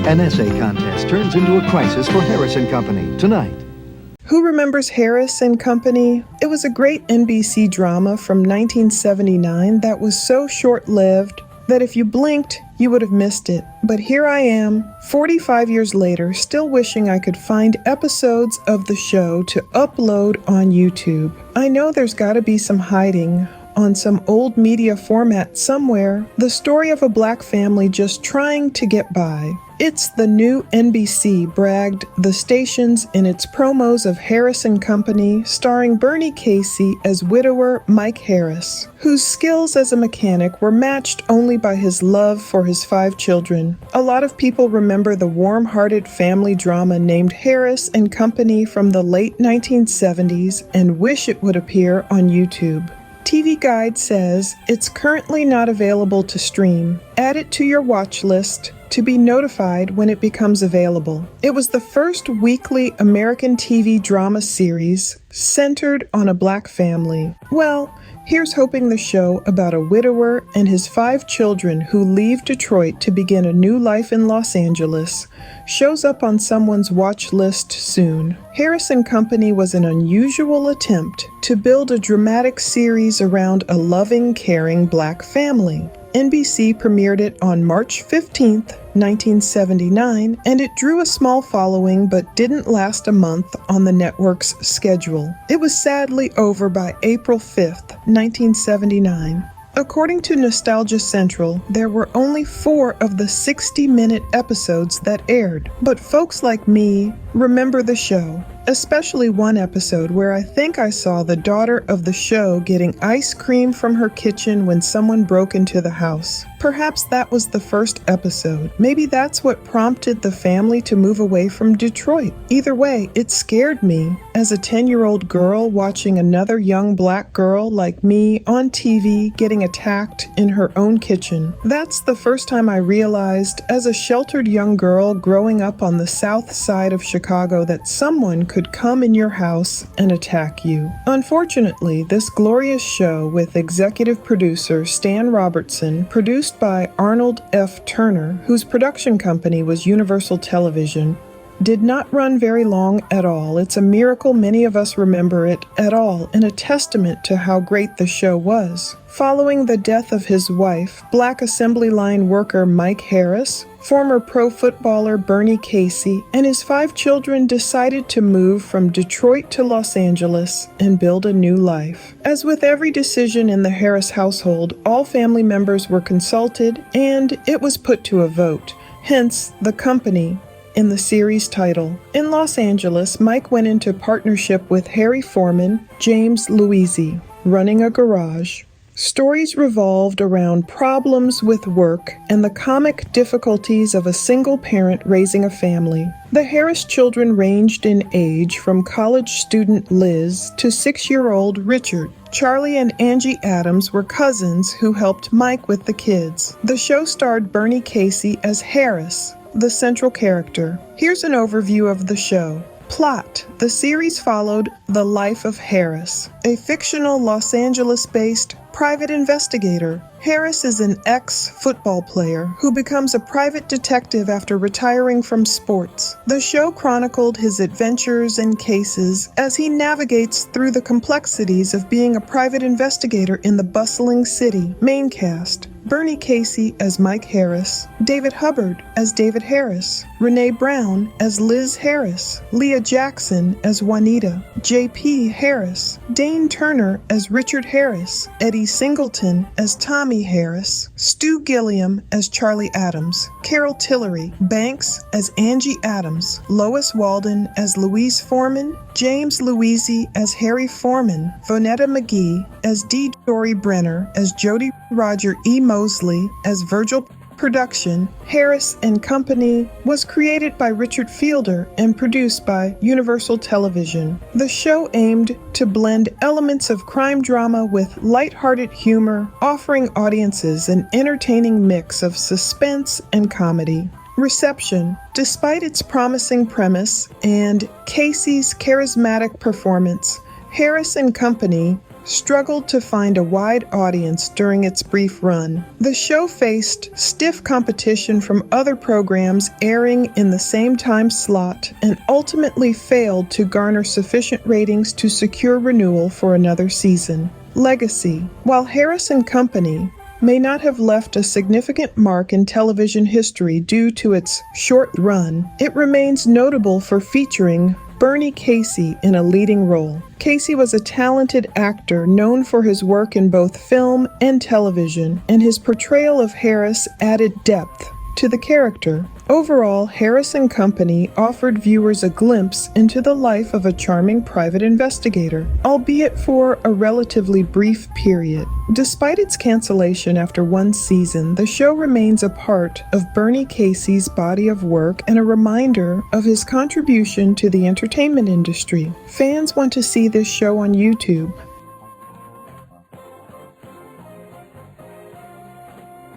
An essay contest turns into a crisis for Harris and Company tonight. Who remembers Harris and Company? It was a great NBC drama from 1979 that was so short-lived that if you blinked, you would have missed it. But here I am, 45 years later, still wishing I could find episodes of the show to upload on YouTube. I know there's got to be some hiding on some old media format somewhere, the story of a black family just trying to get by. It's the new NBC bragged the stations in its promos of Harris and Company, starring Bernie Casey as widower Mike Harris, whose skills as a mechanic were matched only by his love for his 5 children. A lot of people remember the warm-hearted family drama named Harris and Company from the late 1970s and wish it would appear on YouTube. TV Guide says it's currently not available to stream. Add it to your watch list to be notified when it becomes available. It was the first weekly American TV drama series centered on a black family. Well, here's hoping the show about a widower and his 5 children who leave Detroit to begin a new life in Los Angeles shows up on someone's watch list soon. Harris and Company was an unusual attempt to build a dramatic series around a loving, caring black family. NBC premiered it on March 15th, 1979, and it drew a small following but didn't last a month on the network's schedule. It was sadly over by April 5th, 1979. According to Nostalgia Central, there were only 4 of the 60-minute episodes that aired, but folks like me remember the show, especially one episode where I think I saw the daughter of the show getting ice cream from her kitchen when someone broke into the house. Perhaps that was the first episode. Maybe that's what prompted the family to move away from Detroit. Either way, it scared me as a 10-year-old girl watching another young black girl like me on TV getting attacked in her own kitchen. That's the first time I realized as a sheltered young girl growing up on the south side of Chicago that someone could come in your house and attack you. Unfortunately, this glorious show with executive producer Stan Robertson, produced by Arnold F. Turner, whose production company was Universal Television, did not run very long at all. It's a miracle many of us remember it at all, and a testament to how great the show was. Following the death of his wife, black assembly line worker Mike Harris, former pro footballer Bernie Casey, and his 5 children decided to move from Detroit to Los Angeles and build a new life. As with every decision in the Harris household, all family members were consulted, and it was put to a vote. Hence, the company in the series title. In Los Angeles, Mike went into partnership with Harry Foreman, James Louisi, running a garage. Stories revolved around problems with work and the comic difficulties of a single parent raising a family. The Harris children ranged in age from college student Liz to 6-year-old Richard. Charlie and Angie Adams were cousins who helped Mike with the kids. The show starred Bernie Casey as Harris, the central character. Here's an overview of the show. Plot: the series followed the life of Harris, a fictional Los Angeles-based private investigator. Harris is an ex-football player who becomes a private detective after retiring from sports. The show chronicled his adventures and cases as he navigates through the complexities of being a private investigator in the bustling city. Main cast: Bernie Casey as Mike Harris, David Hubbard as David Harris, Renee Brown as Liz Harris, Leah Jackson as Juanita, J.P. Harris, Dane Turner as Richard Harris, Eddie Singleton as Tommy Harris, Stu Gilliam as Charlie Adams, Carol Tillery Banks as Angie Adams, Lois Walden as Louise Foreman, James Louisi as Harry Foreman, Vonetta McGee as D. Dory Brenner, as Jody Roger E. Mosley as Virgil. Production, Harris and Company, was created by Richard Fielder and produced by Universal Television. The show aimed to blend elements of crime drama with lighthearted humor, offering audiences an entertaining mix of suspense and comedy. Reception: despite its promising premise and Casey's charismatic performance, Harris and Company struggled to find a wide audience during its brief run. The show faced stiff competition from other programs airing in the same time slot and ultimately failed to garner sufficient ratings to secure renewal for another season. Legacy. While Harris and Company may not have left a significant mark in television history due to its short run, it remains notable for featuring Bernie Casey in a leading role. Casey was a talented actor known for his work in both film and television, and his portrayal of Harris added depth to the character. Overall, Harris and Company offered viewers a glimpse into the life of a charming private investigator, albeit for a relatively brief period. Despite its cancellation after one season, the show remains a part of Bernie Casey's body of work and a reminder of his contribution to the entertainment industry. Fans want to see this show on YouTube,